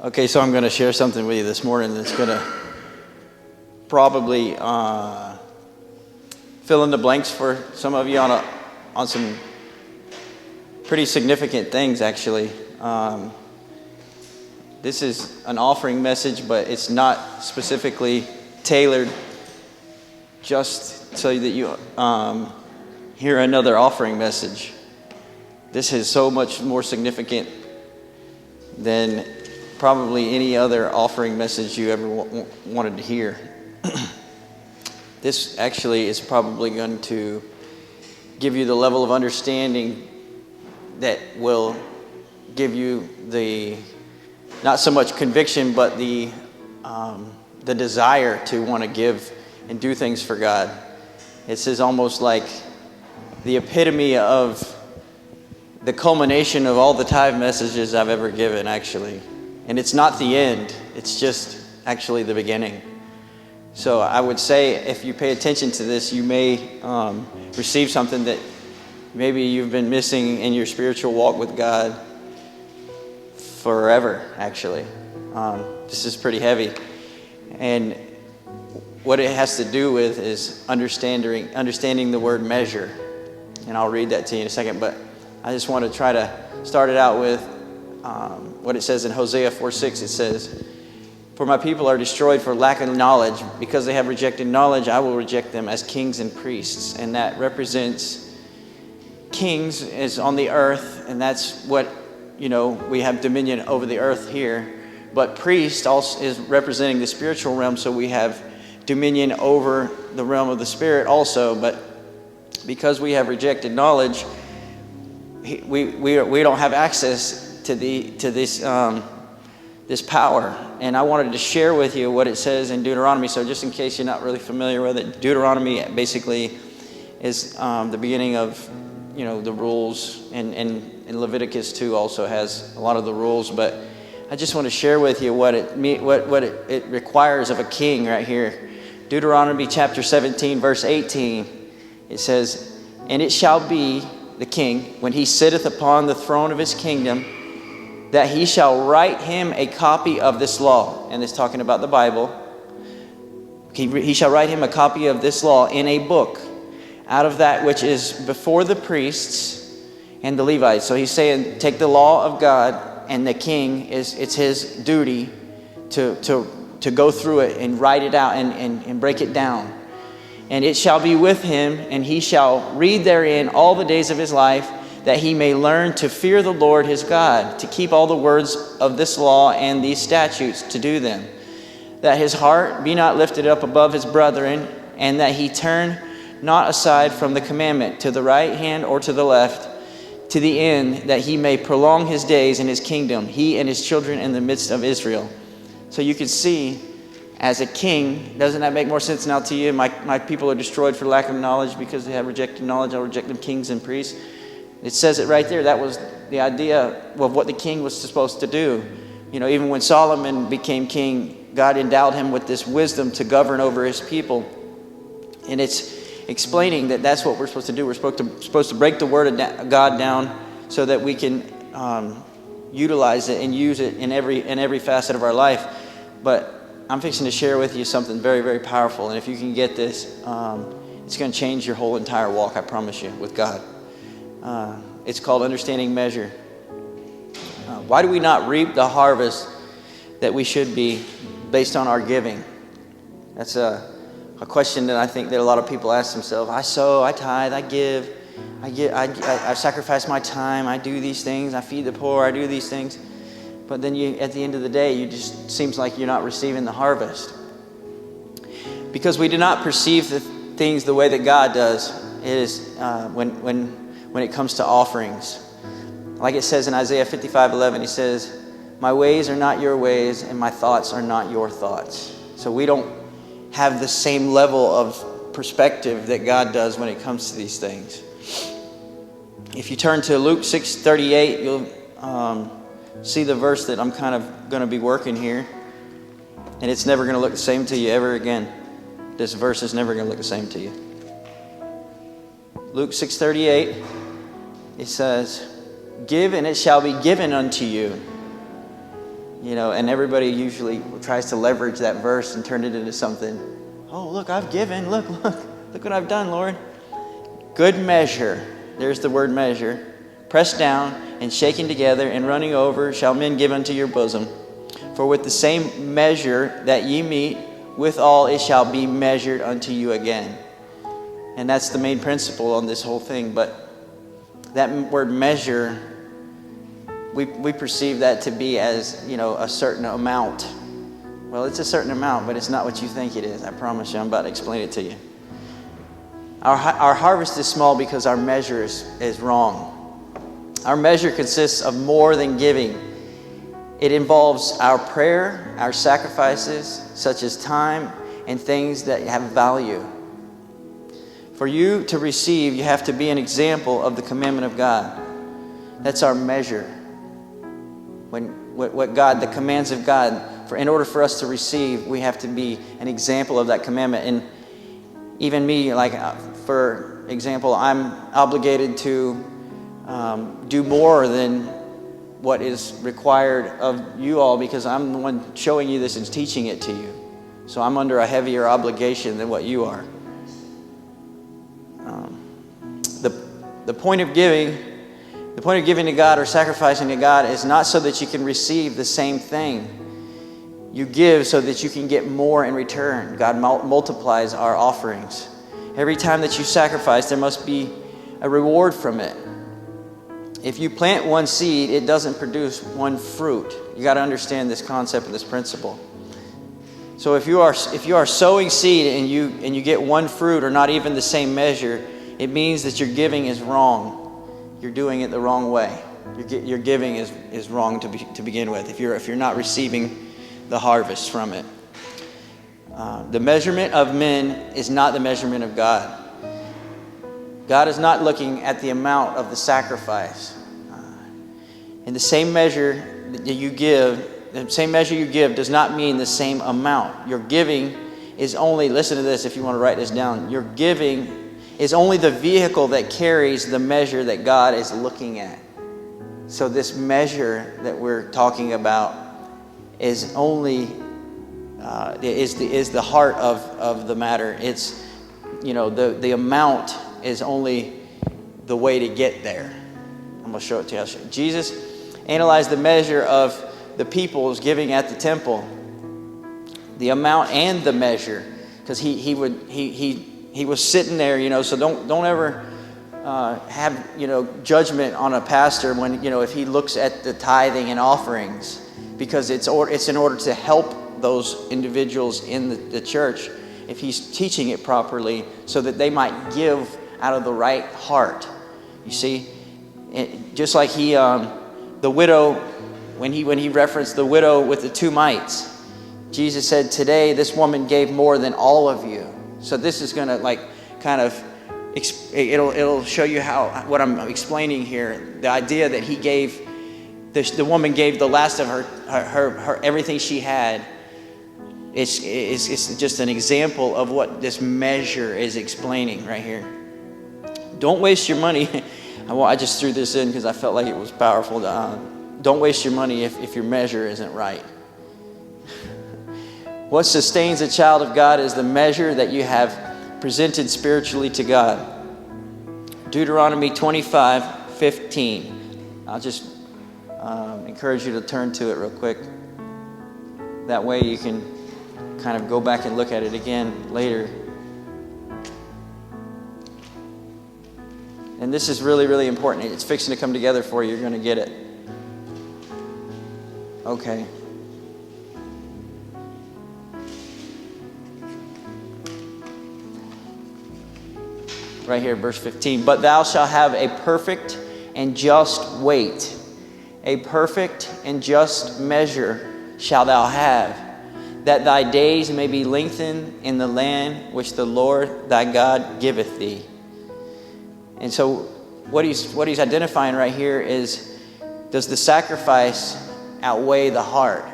Okay, so I'm going to share something with you this morning that's going to probably fill in the blanks for some of you on some pretty significant things, actually. This is an offering message, but it's not specifically tailored just so that you hear another offering message. This is so much more significant than probably any other offering message you ever wanted to hear. This actually is probably going to give you the level of understanding that will give you the, not so much conviction, but the desire to want to give and do things for God. This is almost like the epitome of the culmination of all the tithe messages I've ever given, actually. And it's not the end, it's just actually the beginning. So I would say if you pay attention to this, you may receive something that maybe you've been missing in your spiritual walk with God forever, actually. This is pretty heavy. And what it has to do with is understanding the word measure. And I'll read that to you in a second, but I just want to try to start it out with what it says in Hosea 4:6. It says, "For my people are destroyed for lack of knowledge. Because they have rejected knowledge, I will reject them as kings and priests." And that represents kings is on the earth, and that's what, we have dominion over the earth here. But priest also is representing the spiritual realm, so we have dominion over the realm of the spirit also. But because we have rejected knowledge, we don't have access to this power. And I wanted to share with you what it says in Deuteronomy. So just in case you're not really familiar with it, Deuteronomy basically is the beginning of the rules, and Leviticus 2 also has a lot of the rules. But I just want to share with you what it requires of a king right here. Deuteronomy chapter 17 verse 18, it says, "And it shall be the king, when he sitteth upon the throne of his kingdom, that he shall write him a copy of this law." And it's talking about the Bible. He shall write him a copy of this law in a book, out of that which is before the priests and the Levites. So he's saying, take the law of God, and the king, it's his duty to go through it and write it out and break it down. "And it shall be with him, and he shall read therein all the days of his life, that he may learn to fear the Lord his God, to keep all the words of this law and these statutes, to do them. That his heart be not lifted up above his brethren, and that he turn not aside from the commandment to the right hand or to the left, to the end that he may prolong his days in his kingdom, he and his children in the midst of Israel." So you can see, as a king, doesn't that make more sense now to you? My people are destroyed for lack of knowledge. Because they have rejected knowledge, I'll reject them kings and priests. It says it right there. That was the idea of what the king was supposed to do. Even when Solomon became king, God endowed him with this wisdom to govern over his people. And it's explaining that that's what we're supposed to do. We're supposed to break the word of God down so that we can utilize it and use it in every facet of our life. But I'm fixing to share with you something very, very powerful. And if you can get this, it's going to change your whole entire walk, I promise you, with God. It's called understanding measure. Why do we not reap the harvest that we should be based on our giving? That's a question that I think that a lot of people ask themselves. I sow, I tithe, I give, I sacrifice my time, I do these things, I feed the poor, I do these things. But then at the end of the day, you just seems like you're not receiving the harvest. Because we do not perceive the things the way that God does. It is when it comes to offerings. Like it says in Isaiah 55:11, he says, "My ways are not your ways, and my thoughts are not your thoughts." So we don't have the same level of perspective that God does when it comes to these things. If you turn to Luke 6:38, you'll see the verse that I'm kind of going to be working here. And it's never going to look the same to you ever again. This verse is never going to look the same to you. Luke 6:38, it says, "Give and it shall be given unto you. and everybody usually tries to leverage that verse and turn it into something. Oh, look, I've given. Look what I've done, Lord. Good measure. There's the word measure. Pressed down and shaken together and running over shall men give unto your bosom. For with the same measure that ye meet, withal it shall be measured unto you again. And that's the main principle on this whole thing. But that word measure, we perceive that to be as, a certain amount. Well, it's a certain amount, but it's not what you think it is. I promise you, I'm about to explain it to you. Our harvest is small because our measure is wrong. Our measure consists of more than giving. It involves our prayer, our sacrifices, such as time and things that have value. For you to receive, you have to be an example of the commandment of God. That's our measure. The commands of God, in order for us to receive, we have to be an example of that commandment. And even me, for example, I'm obligated to do more than what is required of you all, because I'm the one showing you this and teaching it to you. So I'm under a heavier obligation than what you are. The point of giving to God or sacrificing to God is not so that you can receive the same thing. You give so that you can get more in return. God multiplies our offerings. Every time that you sacrifice, there must be a reward from it. If you plant one seed, it doesn't produce one fruit. You got to understand this concept and this principle. So if you are sowing seed and you get one fruit or not even the same measure, it means that your giving is wrong. You're doing it the wrong way. Your giving is wrong to begin with. If you're not receiving the harvest from it, the measurement of men is not the measurement of God. God is not looking at the amount of the sacrifice. And the same measure that you give, does not mean the same amount. Your giving is only, listen to this if you want to write this down, your giving is only the vehicle that carries the measure that God is looking at. So this measure that we're talking about is only is the heart of the matter. It's the amount is only the way to get there. I'm going to show it to you. Jesus analyzed the measure of the people's giving at the temple, the amount and the measure, because he was sitting there, so don't ever have judgment on a pastor when if he looks at the tithing and offerings, because it's in order to help those individuals in the church, if he's teaching it properly, so that they might give out of the right heart. You see, just like the widow, when he referenced the widow with the 2 mites, Jesus said, today this woman gave more than all of you. So this is going to it'll show you what I'm explaining here. The idea that he gave, the woman gave the last of her everything she had. It's just an example of what this measure is explaining right here. Don't waste your money. I just threw this in because I felt like it was powerful. Don't waste your money if your measure isn't right. What sustains a child of God is the measure that you have presented spiritually to God. Deuteronomy 25:15. I'll just encourage you to turn to it real quick. That way you can kind of go back and look at it again later. And this is really, really important. It's fixing to come together for you. You're going to get it. Okay. Right here, verse 15. But thou shalt have a perfect and just weight. A perfect and just measure shalt thou have, that thy days may be lengthened in the land which the Lord thy God giveth thee. And so what he's identifying right here is, does the sacrifice outweigh the heart?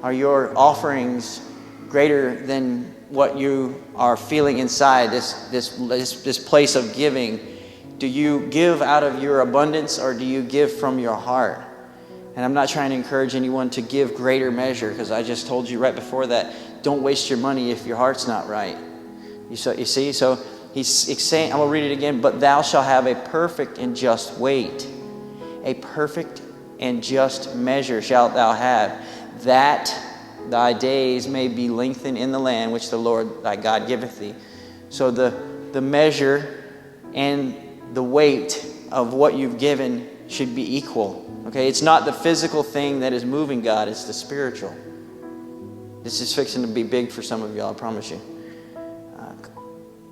Are your offerings greater than what you are feeling inside, this place of giving? Do you give out of your abundance, or do you give from your heart? And I'm not trying to encourage anyone to give greater measure, because I just told you right before that, don't waste your money if your heart's not right. You see? So he's saying, I'm going to read it again, but thou shalt have a perfect and just weight. A perfect and just measure shalt thou have, that thy days may be lengthened in the land which the Lord thy God giveth thee. So the measure and the weight of what you've given should be equal. Okay, it's not the physical thing that is moving God, it's the spiritual. This is fixing to be big for some of y'all, I promise you.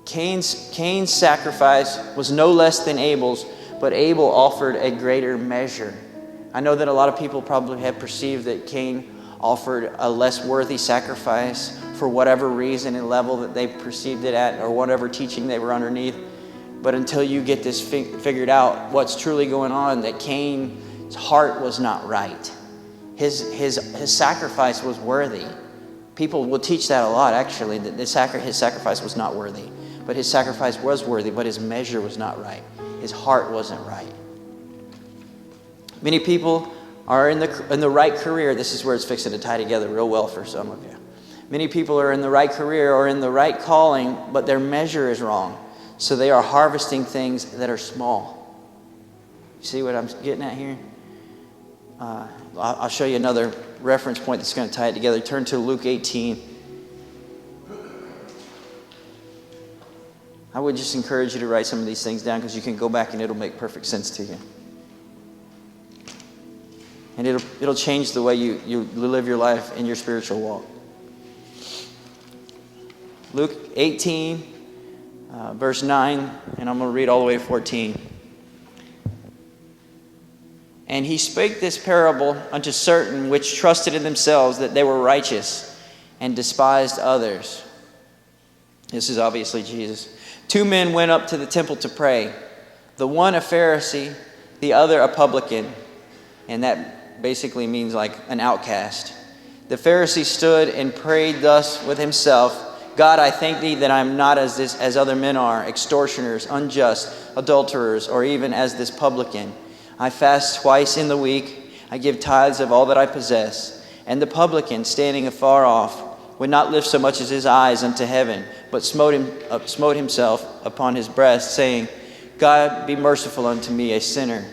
Cain's sacrifice was no less than Abel's, but Abel offered a greater measure. I know that a lot of people probably have perceived that Cain offered a less worthy sacrifice for whatever reason and level that they perceived it at, or whatever teaching they were underneath. But until you get this figured out, what's truly going on, that Cain's heart was not right. His sacrifice was worthy. People will teach that a lot, actually, that his sacrifice was not worthy. But his sacrifice was worthy, but his measure was not right. His heart wasn't right. Many people are in the right career. This is where it's fixing to tie together real well for some of you. Many people are in the right career or in the right calling, but their measure is wrong. So they are harvesting things that are small. You see what I'm getting at here? I'll show you another reference point that's going to tie it together. Turn to Luke 18. I would just encourage you to write some of these things down, because you can go back and it'll make perfect sense to you. And it'll change the way you live your life in your spiritual walk. Luke 18, verse 9, and I'm going to read all the way to 14. And he spake this parable unto certain which trusted in themselves that they were righteous, and despised others. This is obviously Jesus. 2 men went up to the temple to pray, the one a Pharisee, the other a publican. And that basically means like an outcast. The Pharisee stood and prayed thus with himself, God, I thank thee that I am not as other men are, extortioners, unjust, adulterers, or even as this publican. I fast twice in the week. I give tithes of all that I possess. And the publican, standing afar off, would not lift so much as his eyes unto heaven, but smote himself upon his breast, saying, God, be merciful unto me, a sinner.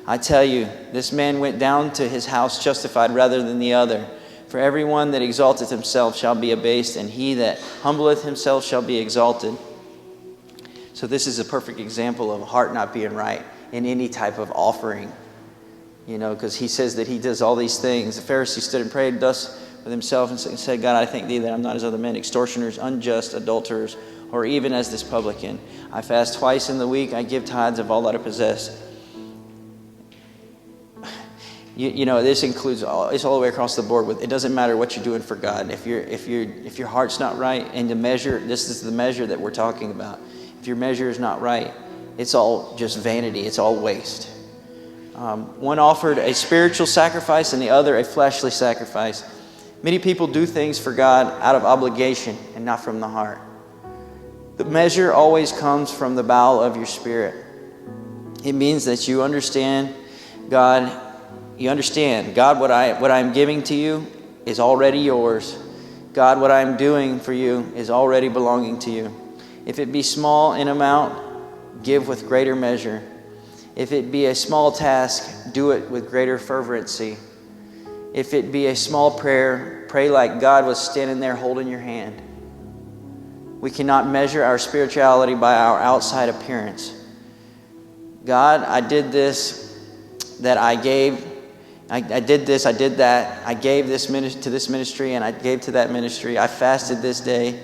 I tell you, this man went down to his house justified rather than the other. For everyone that exalteth himself shall be abased, and he that humbleth himself shall be exalted. So this is a perfect example of a heart not being right in any type of offering. You know, because he says that he does all these things. The Pharisee stood and prayed thus with himself and said, God, I thank thee that I'm not as other men, extortioners, unjust, adulterers, or even as this publican. I fast twice in the week. I give tithes of all that I possess. You know, this includes it's all the way across the board. It doesn't matter what you're doing for God. If your heart's not right, and the measure, this is the measure that we're talking about. If your measure is not right, it's all just vanity. It's all waste. One offered a spiritual sacrifice, and the other a fleshly sacrifice. Many people do things for God out of obligation and not from the heart. The measure always comes from the bowel of your spirit. It means that you understand God. You understand, God, what I'm giving to you is already yours. God, what I'm doing for you is already belonging to you. If it be small in amount, give with greater measure. If it be a small task, do it with greater fervency. If it be a small prayer, pray like God was standing there holding your hand. We cannot measure our spirituality by our outside appearance. God, I did this, that I gave. I did this, I did that. I gave this to this ministry, and I gave to that ministry. I fasted this day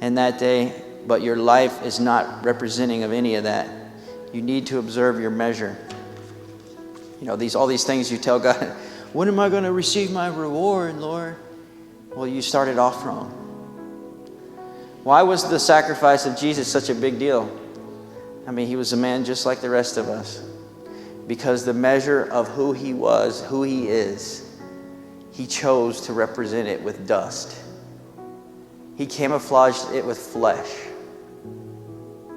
and that day, but your life is not representing of any of that. You need to observe your measure. You know, all these things you tell God, when am I going to receive my reward, Lord? Well, you started off wrong. Why was the sacrifice of Jesus such a big deal? I mean, he was a man just like the rest of us. Because the measure of who he was, who he is, he chose to represent it with dust. He camouflaged it with flesh.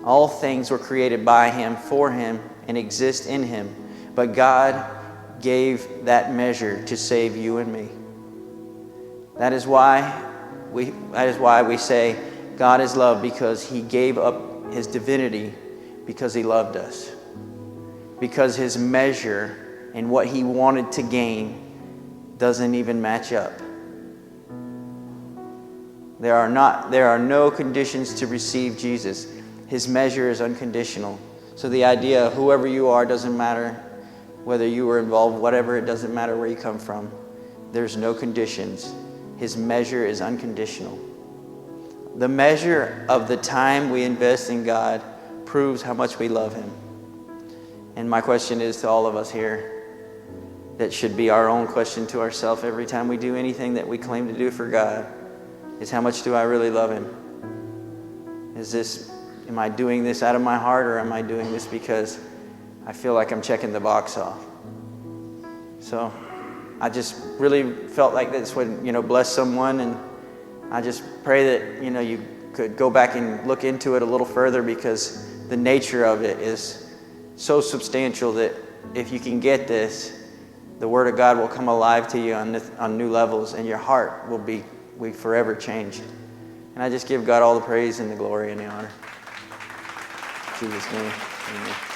All things were created by him, for him, and exist in him. But God gave that measure to save you and me. That is why we say God is love, because he gave up his divinity because he loved us. Because his measure and what he wanted to gain doesn't even match up. There are no conditions to receive Jesus. His measure is unconditional. So the idea of whoever you are doesn't matter, whether you were involved, whatever, it doesn't matter where you come from. There's no conditions. His measure is unconditional. The measure of the time we invest in God proves how much we love him. And my question is to all of us here, that should be our own question to ourselves every time we do anything that we claim to do for God, is how much do I really love him? Am I doing this out of my heart, or am I doing this because I feel like I'm checking the box off? So I just really felt like this would, bless someone, and I just pray that, you could go back and look into it a little further, because the nature of it is so substantial that if you can get this, the Word of God will come alive to you on new levels, and your heart will be forever changed. And I just give God all the praise and the glory and the honor. In Jesus' name, amen.